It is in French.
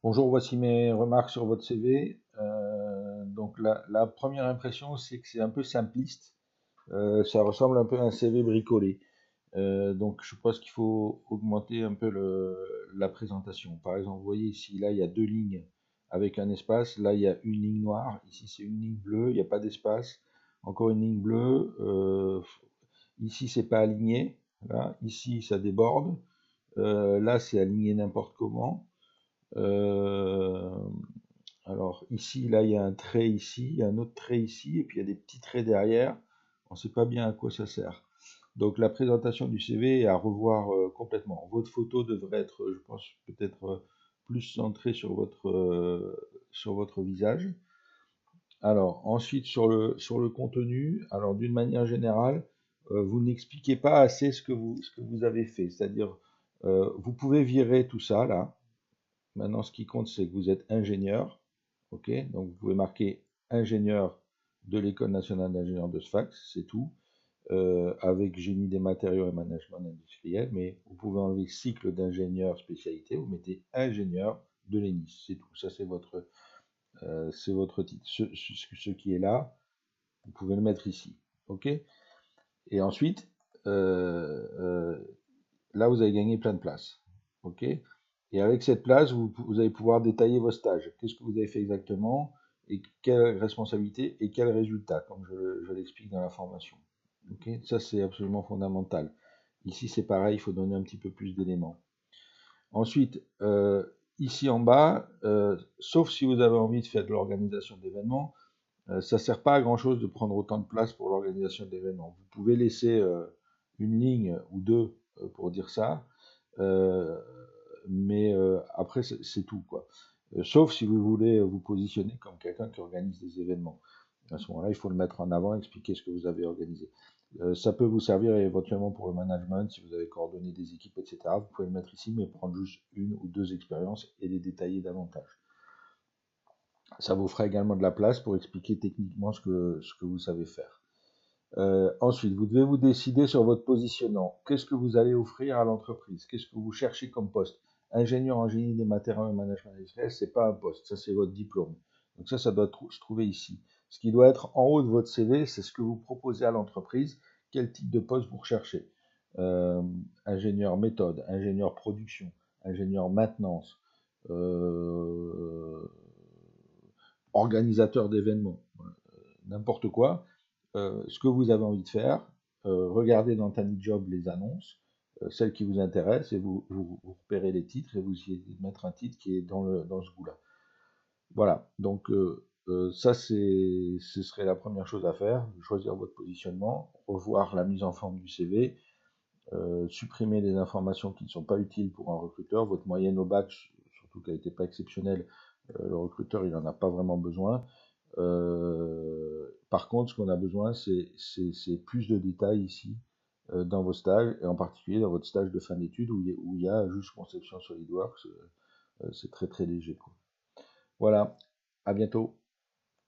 Bonjour, voici mes remarques sur votre CV. Donc la première impression, c'est que c'est un peu simpliste. Ça ressemble un peu à un CV bricolé. Donc je pense qu'il faut augmenter un peu la présentation. Par exemple, vous voyez ici, là, il y a deux lignes avec un espace. Là, il y a une ligne noire. Ici, c'est une ligne bleue. Il n'y a pas d'espace. Encore une ligne bleue. Ici, c'est pas aligné. Là, ici, ça déborde. Là, c'est aligné n'importe comment. Euh, alors ici, là, il y a un trait ici, il y a un autre trait ici, et puis il y a des petits traits derrière. On ne sait pas bien à quoi ça sert. Donc la présentation du CV est à revoir complètement. Votre photo devrait être, je pense, peut-être plus centrée sur votre visage. Alors ensuite sur le contenu, alors d'une manière générale, vous n'expliquez pas assez ce que vous avez fait. C'est-à-dire, vous pouvez virer tout ça là. Maintenant, ce qui compte, c'est que vous êtes ingénieur. OK? Donc, vous pouvez marquer ingénieur de l'École nationale d'ingénieurs de Sfax, c'est tout, avec génie des matériaux et management industriel. Mais vous pouvez enlever cycle d'ingénieur spécialité, vous mettez ingénieur de l'ENIS, c'est tout. Ça, c'est votre titre. Ce qui est là, vous pouvez le mettre ici. OK? Et ensuite, euh, euh, là, vous avez gagné plein de places. OK? Et avec cette place, vous allez pouvoir détailler vos stages. Qu'est-ce que vous avez fait exactement et quelles responsabilités et quels résultats, comme je l'explique dans la formation. OK? Ça, c'est absolument fondamental. Ici, c'est pareil, il faut donner un petit peu plus d'éléments. Ensuite, ici en bas, sauf si vous avez envie de faire de l'organisation d'événements, ça ne sert pas à grand-chose de prendre autant de place pour l'organisation d'événements. Vous pouvez laisser une ligne ou deux pour dire ça, euh, mais après c'est tout quoi. Sauf si vous voulez vous positionner comme quelqu'un qui organise des événements. À ce moment-là, il faut le mettre en avant, expliquer ce que vous avez organisé. Ça peut vous servir éventuellement pour le management, si vous avez coordonné des équipes, etc. Vous pouvez le mettre ici, mais prendre juste une ou deux expériences et les détailler davantage. Ça vous fera également de la place pour expliquer techniquement ce que vous savez faire. Ensuite, vous devez vous décider sur votre positionnement. Qu'est-ce que vous allez offrir à l'entreprise? Qu'est-ce que vous cherchez comme poste? Ingénieur en génie des matériaux et management industriel, c'est pas un poste, ça c'est votre diplôme. Donc ça doit se trouver ici. Ce qui doit être en haut de votre CV, c'est ce que vous proposez à l'entreprise, quel type de poste vous recherchez. Euh, Ingénieur méthode, ingénieur production, ingénieur maintenance, euh, organisateur d'événements, n'importe quoi, ce que vous avez envie de faire, regardez dans TanyJob les annonces, celles qui vous intéressent, et vous repérez les titres et vous essayez de mettre un titre qui est dans ce goût-là. Voilà, donc ça ce serait la première chose à faire, choisir votre positionnement, revoir la mise en forme du CV, supprimer les informations qui ne sont pas utiles pour un recruteur, votre moyenne au bac, surtout qu'elle n'était pas exceptionnelle, le recruteur il n'en a pas vraiment besoin. Par contre, ce qu'on a besoin, c'est plus de détails ici dans vos stages, et en particulier dans votre stage de fin d'études où il y a juste conception SolidWorks. C'est très très léger, quoi. Voilà, à bientôt.